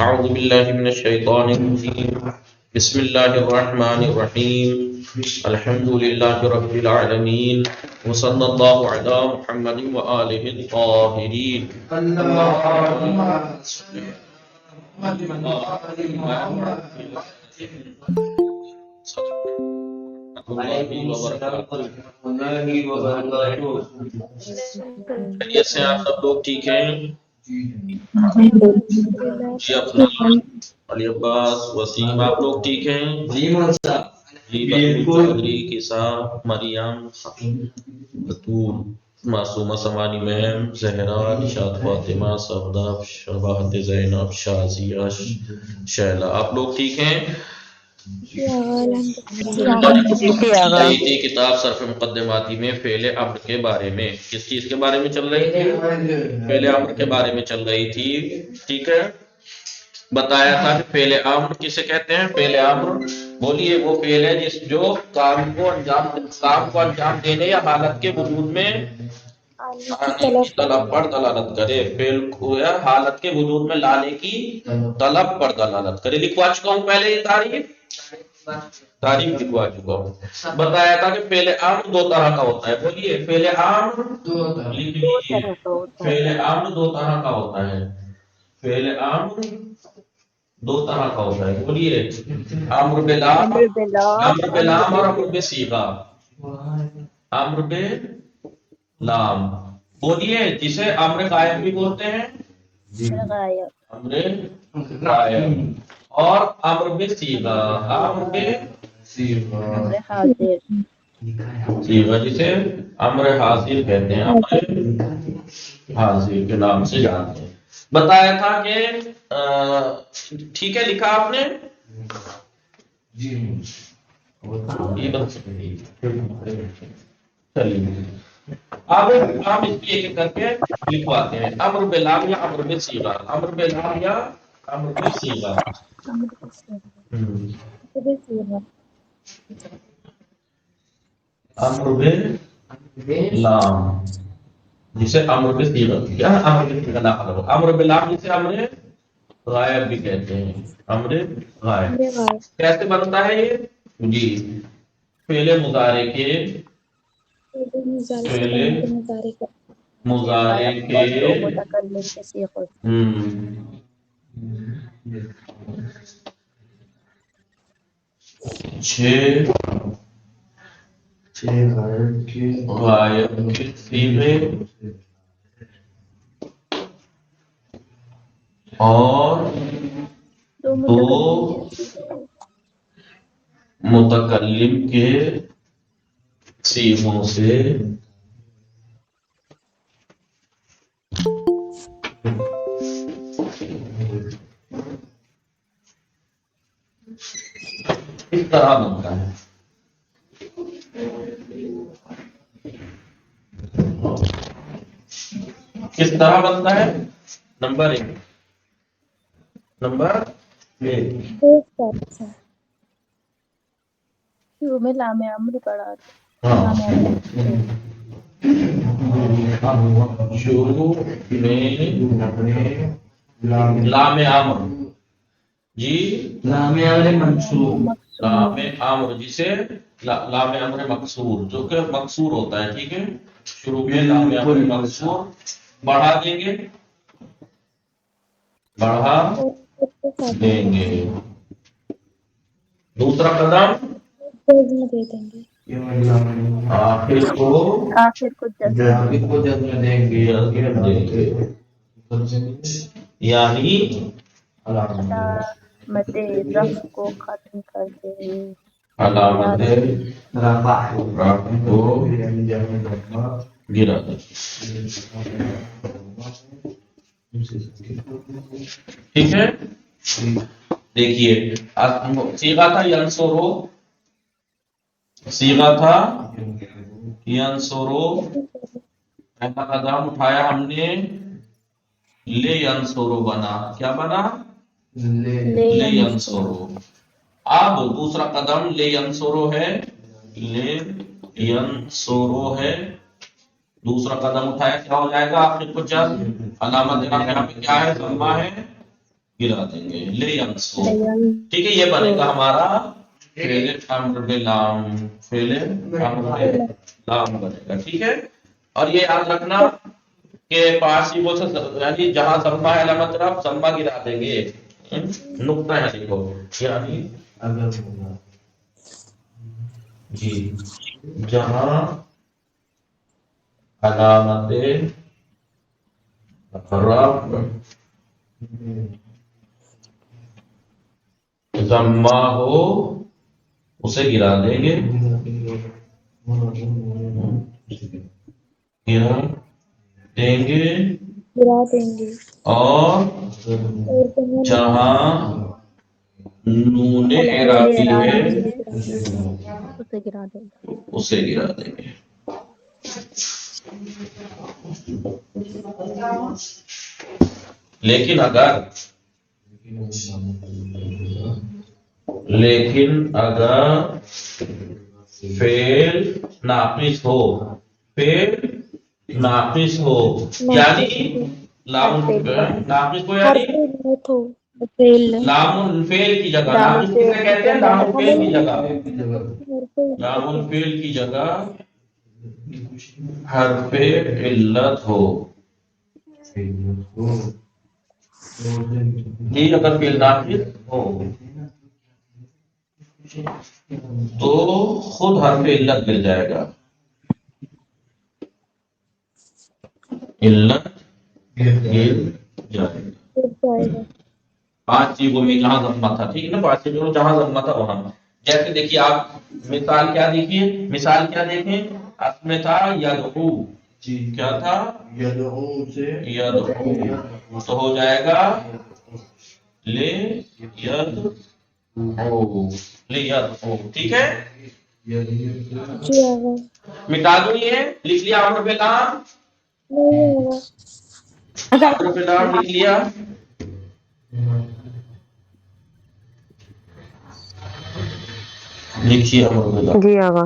أعوذ بالله من الشيطان الرجيم بسم الله الرحمن الرحيم الحمد لله رب العالمين وصلى الله على محمد وآله الطاهرين اللهم صل على خیریت سے آپ سب لوگ ٹھیک ہیں؟ جی اپنا علی عباس وسیم آپ لوگ ٹھیک ہیں؟ جی چودھری کسا مریم بطول معصومہ سمانی مہم زہرا نشاط فاطمہ صفدہ شباہت زینب شازیہ شیلا آپ لوگ ٹھیک ہیں؟ کتاب صرف مقدماتی میں فعل امر کے بارے میں کس چیز کے بارے میں چل رہی تھی؟ فعل امر کے بارے میں چل رہی تھی. ٹھیک ہے، بتایا تھا کہ فعل امر کسے کہتے ہیں؟ فعل امر بولیے وہ فعل ہے جو کام کو انجام دینے یا حالت کے وجود میں طلب پر دلالت کرے. فعل کو یا حالت کے وجود میں لانے کی طلب پر دلالت کرے. لکھوا چکا ہوں پہلے یہ تعریف لکھوا چکا ہوں. بتایا تھا کہ فعل امر دو طرح کا ہوتا ہے. بولیے فعل امر لکھ لیجیے. فعل امر دو طرح کا ہوتا ہے. فعل امر دو طرح کا ہوتا ہے. بولیے امر بلام اور امر بصیغہ. امر بلام بولیے جسے امر غائب بھی بولتے ہیں. امر غائب اور امر بصیغہ. امر بصیغہ جسے امر حاضر کہتے ہیں. امر حاضر کے نام سے جانتے ہیں. بتایا تھا کہ ٹھیک ہے لکھا آپ نے؟ چلیے اب ہم اس کی ایک کر کے لکھواتے ہیں. امر بلام یا امر بصیغہ. امر بلام یا امر بصیغہ. امر بلام جسے امر بصیغہ کیا امر بصیغہ نہ کرو. امر بلام جسے امر غائب بھی کہتے ہیں. امر غائب کیسے بنتا ہے یہ؟ جی فعل مضارع کے غائب کے صیغے اور دو متکلم کے صیغوں سے اس طرح بنتا ہے. کس طرح بنتا ہے؟ نمبر ایک شروع میں لام امر پڑھا. شروع میں لام امر جی لام امر منصوب. لام امر جسے لام امر مکسور جو کہ مکسور ہوتا ہے. ٹھیک ہے، شروع میں لام امر مکسور بڑھا دیں گے. دوسرا قدم آخر کو جزم دیں گے. یعنی علامت رفع کو ختم کر دیں. علامت رفع کو گرا دیں. ٹھیک ہے، دیکھیے صیغہ تھا ینصرو. صیغہ تھا ینصرو. پہلا قدم اٹھایا ہم نے لے ینصرو بنا. کیا بنا؟ لے ینصرو. اب دوسرا قدم لے ینصرو ہے. لے ینصرو ہے. دوسرا قدم اٹھایا کیا ہو جائے گا؟ آخر کو جب علامت یہاں پہ کیا ہے؟ ضمہ ہے. گرا دیں گے لے ینصر. ٹھیک ہے، یہ بنے گا ہمارا فعل امر بلام، فعل امر بلام بنے گا. ٹھیک ہے، اور یہ یاد رکھنا کہ پارسیبوں سے یعنی جہاں ضمہ ہے علامت رفع ضمہ گرا دیں گے. نقطہ ہے دیکھو، یعنی اگر جی جہاں علامت رفع ضمہ ہو اسے گرا دیں گے، گرا دیں گے. اور جہاں نون اعرابی ہے اسے گرا دیں گے. لیکن اگر فعل ناقص ہو، فعل ناقص ہو یعنی لام ناقص ہو یعنی لام الفعل کی جگہ، ناقص کسے کہتے ہیں؟ لام الفعل کی جگہ، لام الفعل کی جگہ حرف علت ہو. جی اگر فعل ناقص ہو تو خود حرف علت مل جائے گا. علت گر جائے گا. 5 چیزوں میں جہاں ضمہ تھا، ٹھیک ہے نا، 5 چیزوں میں جہاں ضمہ تھا وہاں. جیسے دیکھیے آپ مثال کیا دیکھیے، مثال کیا دیکھیں، اصل میں تھا یدعو، جی کیا تھا؟ یدعو سے یدعو تو ہو جائے گا لے یدعو، لے یدعو. ٹھیک ہے، مٹا دوں یہ، لکھ لیا امر بلام، امر بلام لکھ لیا. لکھیے امر بلام. جی آغا.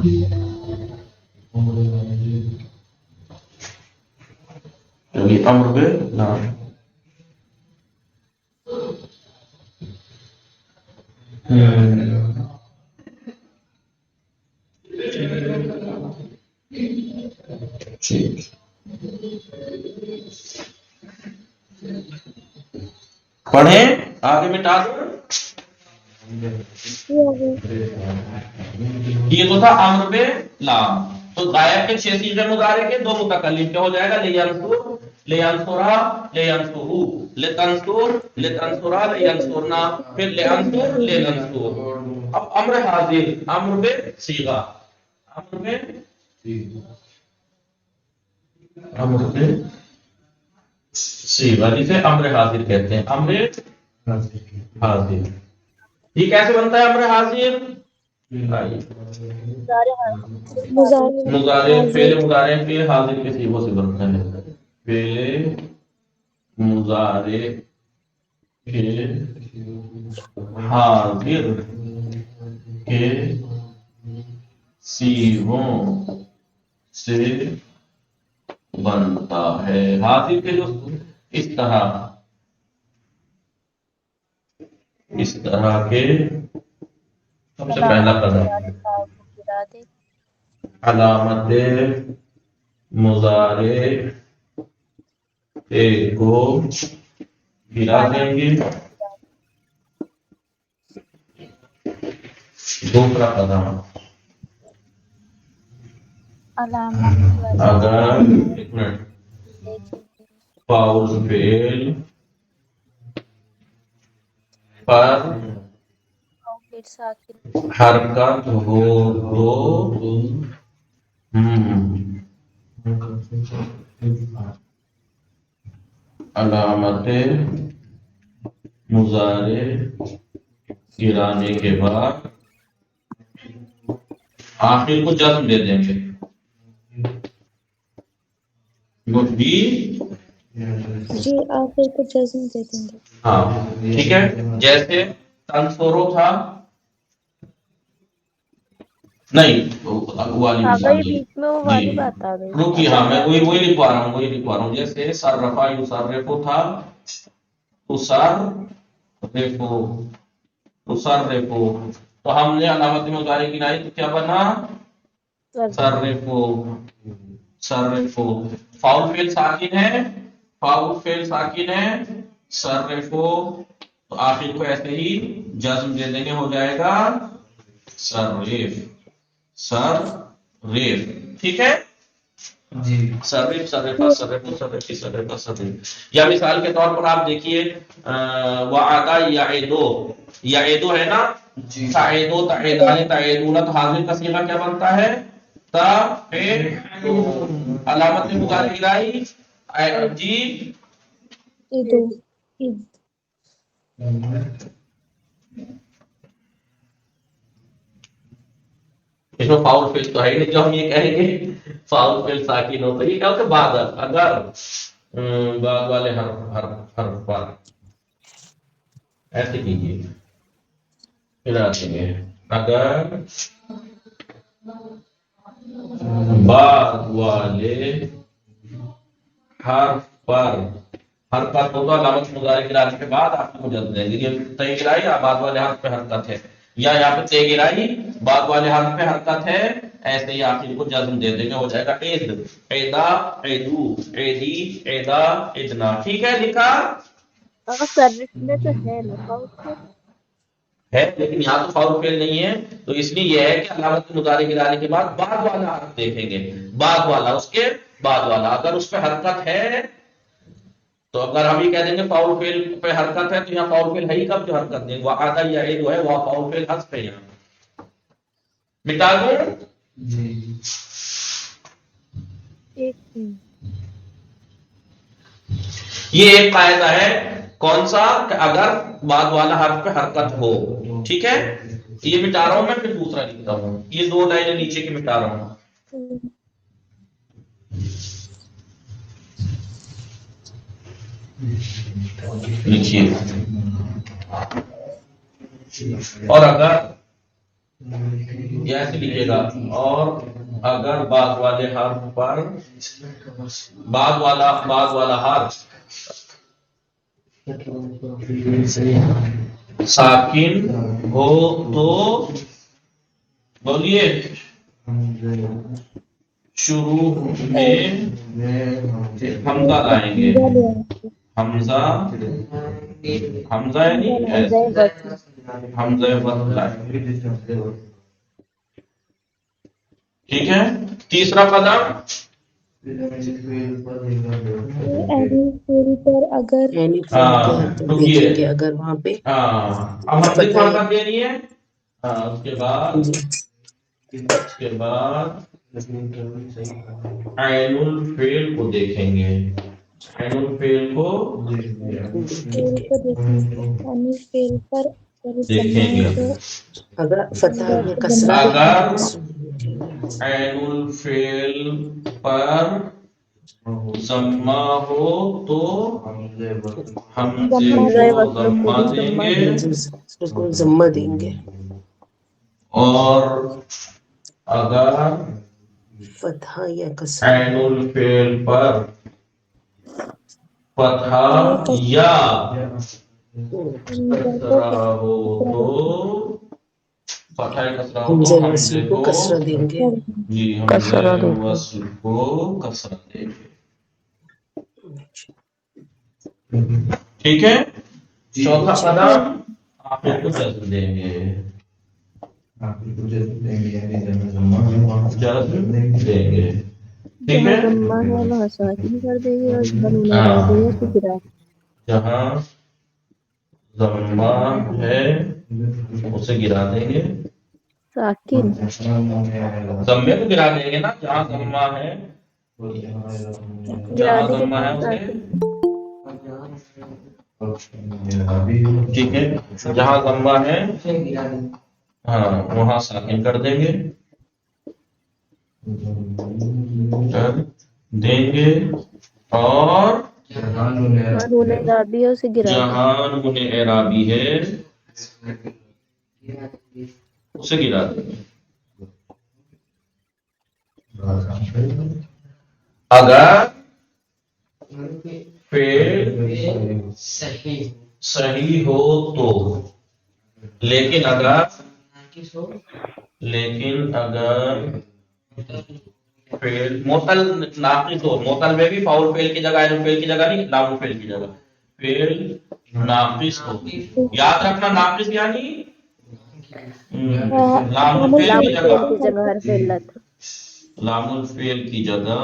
چلیے امر بلام. ٹھیک، پڑھیں آگے مٹا دو. یہ تو تھا امر بلام. تو غائب کے 6 صیغے مضارع کے 2 متکلم کیا ہو جائے گا؟ لینصر، لینصرا، لینصرو، لتنصر، لتنصرا، لینصرنا، پھر لینصر، لیننصر. اب امر حاضر، امر بصیغہ، امر بصیغہ جسے امر حاضر کہتے ہیں. امر حاضر یہ کیسے بنتا ہے امر حاضر؟ مضارع، فعل مضارع کے حاضر کے صیغوں سے بنتا ہے. فعل مضارع کے حاضر کے صیغوں سے بنتا ہے. حاضر کے جو اس طرح کے سب سے پہلا قدم علامت مضارع کو گرا دیں گے. دوسرا قدم اگر ایک منٹ فاعل فعل پر حرکت ہو تو علامت مضارع گرانے کے بعد آخر کو جزم دے دیں گے. جی آخر کو جزم دے دیں گے. ہاں ٹھیک ہے، جیسے تنصرو تھا، نہیں والی مثال جی رکی، ہاں میں وہی لکھوا رہا ہوں، جیسے صرفا یصرف تھا، تصرف ریفو تصرفو، تو ہم نے علامت مضارع گرائی تو کیا بنا؟ صرفو صرفو. فاؤل فعل ساکن ہے، فاؤل فعل ساکن ہے، صرفو، تو آخر کو ایسے ہی جزم دے دیں گے، ہو جائے گا صرف صرف. ٹھیک ہے جی صرف صرفہ صرفو صرفی صرفہ صرف. یا مثال کے طور پر آپ دیکھیے وعدہ یعدو، یعدو ہے نا، جی تعیدو تعیدان تعیدون، تو حاضر کا صیغہ کیا بنتا ہے؟ تعیدون. علامت مضارع گرائی جی عیدو عید اس میں فاؤل فعل تو ہے ہی نہیں جو ہم یہ کہیں گے فاؤل فعل ساکن ہو، تو یہ کیا ہوتا ہے؟ بعد اگر بعد والے حرف پر ایسے کیجیے، پھر آتے ہیں اگر بعد والے حرف پر، حرکت ہوگا علامت مضارع گرانے کے بعد آپ کو جلد دیں گے، یہ تے گرائی یا بعد والے حرف پہ حرکت ہے، یا یہاں پہ تے گرائی بعد والے حرف پہ حرکت ہے، ایسے ہی آخر کو جزم دے دیں گے، ہو جائے گا عید عیدا عیدو عیدی عیدا عیدنا. ٹھیک ہے لکھا سروس میں تو ہے نا فاؤل فعل؟ ہے، لیکن یہاں تو فاؤل فعل نہیں ہے، تو اس لیے یہ ہے کہ علامت مضارع گرانے کے بعد بعد والا حرف دیکھیں گے، بعد والا اس کے بعد والا، اگر اس پہ حرکت ہے تو اگر ہم یہ کہہ دیں گے فاؤل فعل پہ حرکت ہے تو یہاں فاؤل فعل ہے ہی کب جو حرکت دیں گے، وعدہ یعید ہے، وہ فاؤل فعل حذف ہے، یہاں مٹا دو. جی ایک منٹ. یہ ایک قاعدہ ہے، کون سا؟ کہ اگر بعد والا حرف پہ حرکت ہو. ٹھیک ہے، یہ مٹا رہا ہوں میں، پھر دوسرا لکھتا ہوں، یہ دو لائنیں نیچے کی مٹا رہا ہوں. لکھیے اور اگر یہ ایسے لکھے گا، اور اگر بعد والے حرف پر بعد والا حرف ساکن ہو تو بولیے شروع میں حمزہ لائیں گے، حمزہ یعنی ایسے حمزہ وصل لائیں گے. ٹھیک ہے، تیسرا قدم اینی فعل پر اگر یعنی فعل کی حرکت دیکھیں گے اگر وہاں پہ اب ہم نے حرکت دینی ہے، اس کے بعد عین الفعل کو دیکھیں گے، عین الفعل کو فعل کو دیکھیں گے، اینی فعل پر اگر دیکھیں گے. تو اگر فتح یا کسرہ اگر عین الفعل پر ضمہ ہو تو حمزے کو ضمہ دیں گے، کو ضمہ دیں گے، اور اگر فتح یا کسرہ عین الفعل پر فتح یا کسرہ ہو تو فتح کسرہ ہو تو حمزہ حمزے وصل کو کو کسرہ دیں گے. جی حمزہ وصل کو کسرہ دیں گے. ٹھیک ہے، چوتھا قدم آخر کو جزم دیں گے، جزم دیں گے. ٹھیک جہاں ہے، ضمہ ہے وہاں ساکن کر دیں گے، اور جہاں نون ہاں، اعرابی ہے تو گرا. جہاں ضمہ ہے اسے گرا دیں گے، ساکن ضمے کو گرا دیں گے نا، جہاں ضمہ ہے گرا جہاں دیں گے ضمہ ہے اسے، ساکن. ٹھیک ہے، جہاں ضمہ ہے ہاں وہاں ساکن کر دیں گے، کر دیں گے، اور جہاں نون اعرابی ہے اسے گرا دیں گے. جہاں نون اعرابی ہے اسے گرا دیں گے. اگر فعل صحیح ہو تو، لیکن اگر فعل معطل ناقص ہو، معطل میں بھی فاعل فعل کی جگہ، علم فعل کی جگہ نہیں، لام فعل کی جگہ فعل ناقص ہو. یاد رکھنا ناقص یعنی لام الفعل کی جگہ، کی جگہ حرف علت. لام الفعل کی جگہ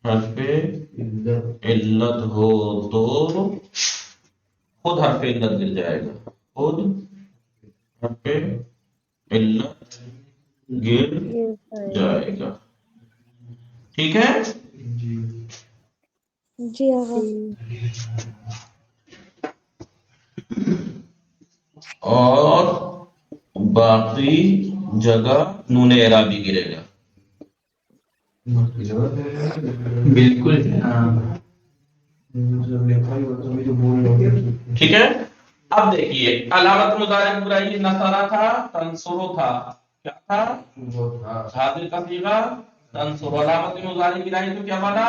حرف علت ہو تو خود حرف علت گر جائے گا، خود حرف علت گر جائے گا. ٹھیک ہے؟ جی آغا. اور باقی جگہ نون اعرابی گرے گا. بالکل. ٹھیک ہے. اب دیکھیے علامت مضارع برائی نصرہ تھا، تنصرو تھا، کیا تھا؟ حاضر کا صیغہ تنصرو. علامت مضارع برائی تو کیا بنا؟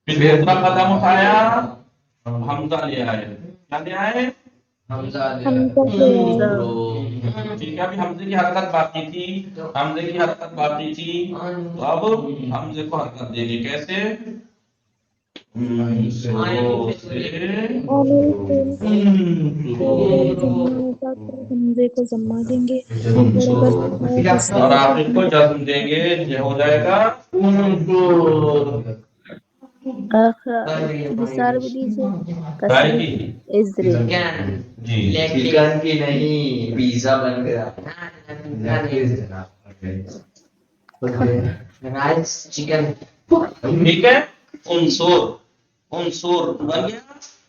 پھر دوسرا قدم اٹھایا، حمزہ لے آئے. کیا لے آئے؟ حمزہ ٹھیک ہے. ابھی حمزے کی حرکت باقی تھی، تو اب حمزے کو حرکت دیں گے. کیسے؟ حمزے کو ضمہ دیں گے اور آخر کو جزم دیں گے، یہ ہو جائے گا اختصار بھی دیجیے. جی. چکن کی نہیں، پیزا بن گیا. Rice chicken. ٹھیک ہے. انصور بن گیا،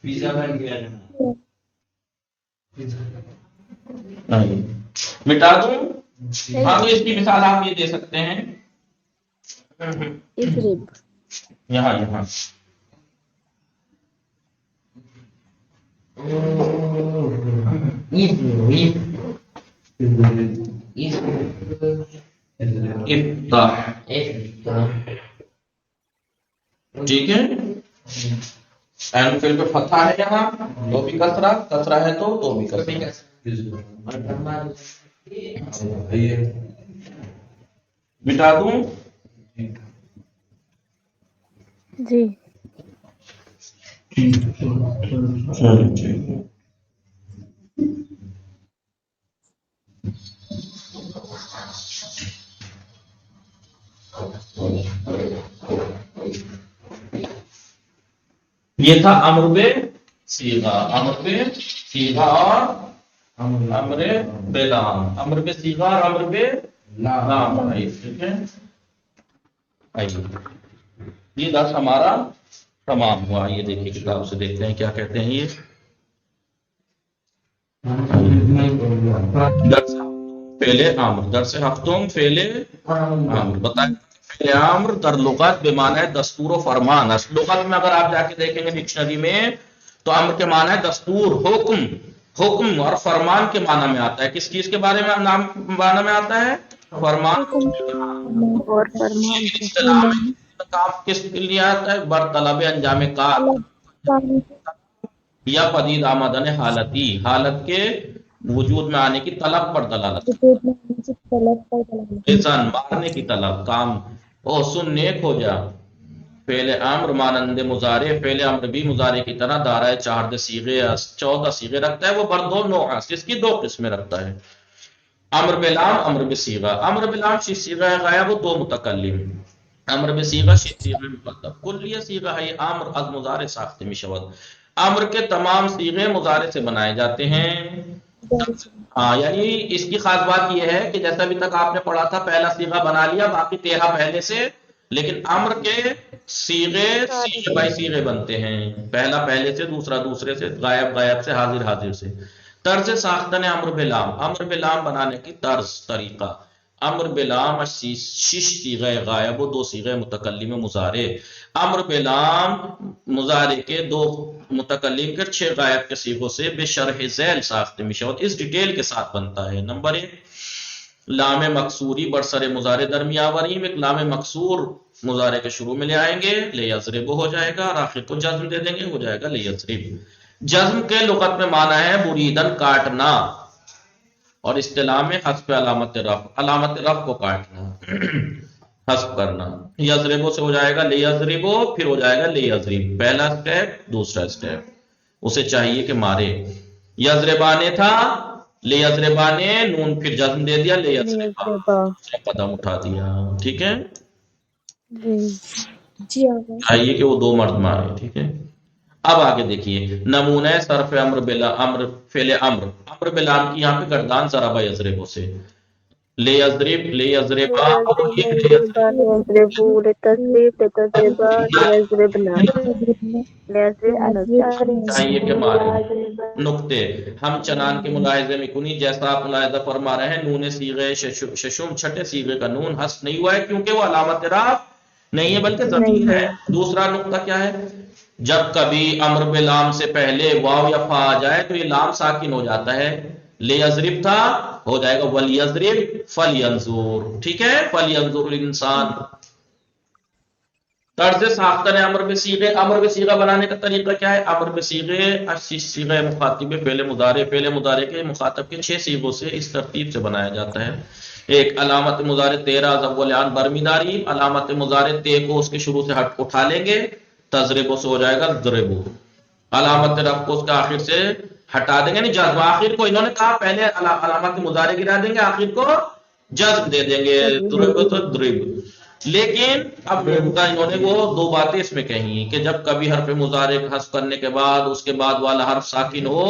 پیزا بن گیا. نہیں مٹا دوں. ہاں تو اس کی مثال آپ یہ دے سکتے ہیں، اضرب. یہاں افتح. ٹھیک ہے. عین فعل پہ فتحہ ہے، یہاں تو بھی کسرہ ہے تو بھی کسرہ. مٹا دوں. جی. یہ تھا امر بے صیغہ اور امر بے لام. امر بے صیغہ اور امر بے لام. ٹھیک ہے. یہ درس ہمارا تمام ہوا. یہ دیکھیے کتاب سے دیکھتے ہیں کیا کہتے ہیں. یہ فعل امر، درس ہفتم فعل امر. بتائیں فعل امر در لغت بے معنی ہے دستور و فرمان. لغت میں اگر آپ جا کے دیکھیں گے ڈکشنری میں تو امر کے معنی ہے دستور، حکم اور فرمان کے معنی میں آتا ہے. کس چیز کے بارے میں معنی میں آتا ہے؟ فرمان. اور فرمان کام کس کے لیے آتا ہے؟ برطلب انجام کار یا پدید آمدن حالت کے وجود میں آنے کی طلب پر دلالت. انسان مارنے کی طلب، کام او سن نیک ہو جا. فعل امر مانند مضارع، فعل امر بھی مضارع کی طرح دارائے 14 صیغے رکھتا ہے. وہ بر دو نوع، اس کی 2 قسمیں رکھتا ہے. امر بلام، امر بصیغہ. امر بلام شی صیغہ غائب و 2 متکلم. امر بصیغہ شی صیغہ مقدم. کلیہ صیغہ ہے امر از مضارع ساخت می شود. امر کے تمام صیغے مضارع سے بنائے جاتے ہیں. ہاں یعنی اس کی خاص بات یہ ہے کہ جیسا ابھی تک آپ نے پڑھا تھا، پہلا صیغہ بنا لیا، باقی 13 پہلے سے. لیکن امر کے صیغے بائی صیغے بنتے ہیں. پہلا پہلے سے، دوسرا دوسرے سے، غائب سے، حاضر سے. طرز ساختن امر بلام، امر بلام بنانے کی طریقہ. امر بلام 6 صیغہ غائب و 2 صیغہ متکلم مضارع. امر بلام مضارع کے 2 متکلم کے 6 غائب کے صیغوں سے بے شرح ذیل ساخت میشود، اس ڈیٹیل کے ساتھ بنتا ہے. نمبر 1 لام مکسوری برسر مضارع درمیاوریم. ایک لام مکسور مضارع کے شروع میں لے آئیں گے، لیضرب ہو جائے گا، اور آخر کو جزم دے دیں گے، ہو جائے گا لیضرب۔ جزم کے لغت میں معنی ہے مریدن کاٹنا، اور اصطلاح میں حذف علامت رفع، علامت رفع کو کاٹنا، حذف کرنا۔ یضربو سے ہو جائے گا لیضربو، پھر ہو جائے گا لیضرب، پہلا اسٹیپ، دوسرا اسٹیپ، اسے چاہیے کہ مارے۔ یضربانے تھا، لیضربانے، نون پھر جزم دے دیا، لیضربا، دوسرا قدم اٹھا دیا، ٹھیک ہے؟ جی آقا۔ چاہیے کہ وہ دو مرد مارے، ٹھیک ہے؟ اب آگے دیکھیے نمونہ صرف امر بلا امر، فعل امر، امر بلام کی یہاں پہ گردان ضربہ یضربو سے، لیضرب، لیضربا، لیضربوا للتثبیت، لتضربا، لیضربنا، چاہیے کہ مارے۔ نقطے، ہم چنان کے ملاحظے میں کنی، جیسا آپ ملاحظہ فرما رہے ہیں، نون صیغہ ششم، چھٹے صیغے کا نون حذف نہیں ہوا ہے، کیونکہ وہ علامت رفع نہیں ہے بلکہ ضمیر ہے۔ دوسرا نقطہ کیا ہے؟ جب کبھی امر بلام سے پہلے واو یا فا آ جائے تو یہ لام ساکن ہو جاتا ہے، لیضرب تھا، ہو جائے گا ولیضرب فلینظر، ٹھیک ہے؟ فلینظر الانسان۔ طرز ساختہ نے امر بصیغہ، امر بصیغہ بنانے کا طریقہ کیا ہے؟ امر بصیغہ صیغہ مخاطب، فعل مضارع، فعل مضارع کے مخاطب کے 6 صیغوں سے اس ترتیب سے بنایا جاتا ہے۔ ایک علامت مضارع تیرا اول برمیداری، علامت مضارع تے کو اس کے شروع سے ہٹ اٹھا لیں گے، تضربو سے ہو جائے گا ضربو، علامت رفع کو اس کا آخر سے ہٹا دیں گے، نہیں جذب، آخر کو انہوں نے کہا پہلے علامت مضارع گرا دیں گے، آخر کو جذب دے دیں گے، ضرب تو ضرب۔ لیکن اب انہوں نے وہ دو باتیں اس میں کہی کہ جب کبھی حرف مضارع حذف کرنے کے بعد اس کے بعد والا حرف ساکن ہو،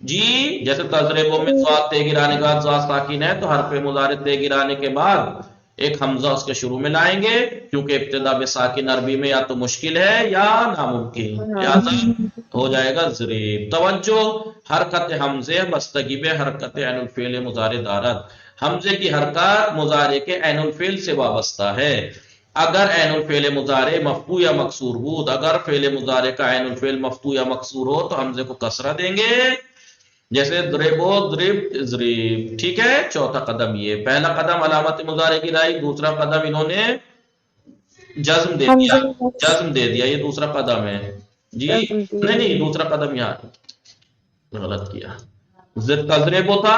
جی جیسے تضربو میں ضاد تے گرانے کے بعد ضاد ساکن ہے تو حرف مضارع تے گرانے کے بعد ایک حمزہ اس کے شروع میں لائیں گے، کیونکہ ابتدا بساکن عربی میں یا تو مشکل ہے یا ناممکن، لہذا ہو جائے گا ضریب۔ توجہ، حرکت حمزے مستگیب حرکت عین الفعل مضارع دارد، حمزے کی حرکت مضارع کے عین الفعل سے وابستہ ہے۔ اگر عین الفعل مضارع مفتوح یا مکسور ہو، اگر فعل مضارع کا عین الفعل مفتوح یا مکسور ہو تو حمزے کو کسرہ دیں گے، جیسے ضربو ضرب ضریب، ٹھیک ہے؟ چوتھا قدم یہ، پہلا قدم علامت مضارع کی رائی، دوسرا قدم انہوں نے جزم دے دیا، جزم دے دیا، یہ دوسرا قدم ہے جی، نہیں دوسرا قدم یہاں غلط کیا، تضربو تھا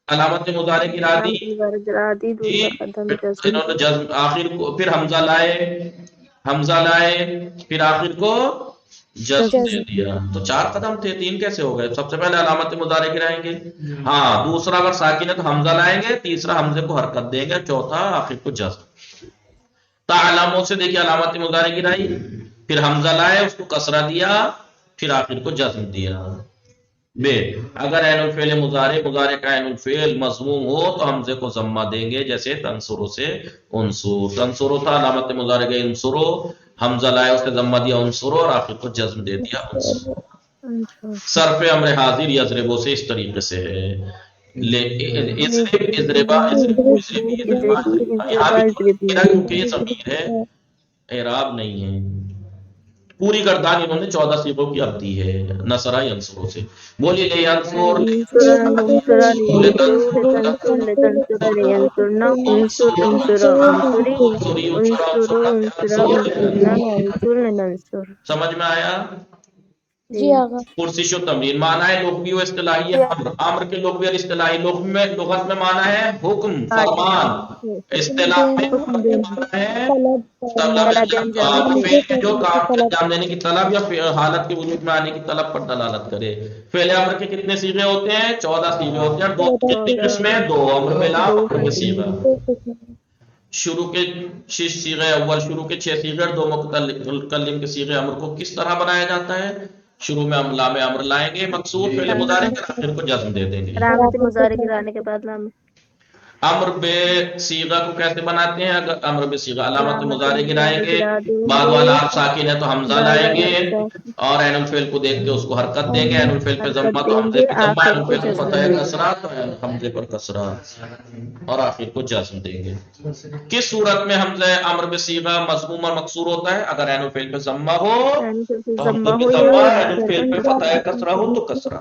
علامت مضارع کی رادی جی، انہوں نے جزم آخر کو، پھر حمزہ لائے، حمزہ لائے، پھر آخر کو جزم دے دیا، تو 4 قدم تھے، 3 کیسے ہو گئے؟ سب سے پہلے علامت مضارع گرائیں گے، ہاں، دوسرا اگر ساکن ہے تو حمزہ لائیں گے، تیسرا حمزے کو حرکت دیں گے، چوتھا آخر کو جزم۔ تعلموں سے دیکھیے علامت مضارع گرائی، پھر حمزہ لائے، اس کو کسرہ دیا، پھر آخر کو جزم دیا۔ بے، اگر عین الفعل مضارع، مضارع کا عین الفعل مضموم ہو تو حمزے کو ضمہ دیں گے، جیسے تنصرو سے انصر، تنصرو تھا علامت مضارع کا انصرو، حمزہ لائے، اس نے ضمہ دیا انصرو، اور آخر کو جزم دے دیا انصر۔ صرف امر حاضر یضربو سے اس طریقے سے ہے، اضربا، کیونکہ یہ ضمیر ہے، اعراب نہیں ہے، پوری گردان انہوں نے 14 صیغوں کی اب دی ہے، نصرہ ینصرو سے۔ بولیے لے ینصر، سمجھ میں آیا؟ جی آقا۔ پرسش و تمرین، معنی ہے لغوی و اصطلاحی امر، امر کے لغوی اور اصطلاحی، لغت میں معنی ہے حکم، فرمان، اصطلاح میں معنی ہے طلب، فعل کے جو کام کے انجام دینے کی طلب یا حالت کے وجود میں آنے کی طلب پر دلالت کرے۔ فعل امر کے کتنے صیغے ہوتے ہیں؟ 14 صیغے ہوتے ہیں، دو کتنی قسمیں؟ 2، امر بلام، امر بصیغہ۔ شروع کے 6 صیغے اول، شروع کے 6 صیغے، 2 متکلم کے صیغے امر کو کس طرح بنایا جاتا ہے؟ شروع میں ہم لام امر لائیں گے مقصور فعل مضارع کے، آخر کو جزم دے دیں گے۔ علامت مضارع گرانے کے بعد لام، امر بے صیغہ کو کیسے بناتے ہیں؟ اگر امر بے صیغہ علامت مضارع گرائیں گے، بعد والا حرف ساکن ہے تو حمزہ لائیں گے، اور عین الفعل کو دیکھ کے اس کو حرکت دیں گے، عین الفعل پہ ضمہ تو حمزے پہ ضمہ، عین الفعل کو فتح کسرہ تو حمزے پر کسرہ، اور آخر کو جزم دیں گے۔ کس صورت میں حمزہ امر بے صیغہ مضموم اور مکسور ہوتا ہے؟ اگر عین الفعل پہ ضمہ ہو تو حمزے پہ ضمہ، عین الفعل پہ فتح کسرہ ہو تو کسرہ۔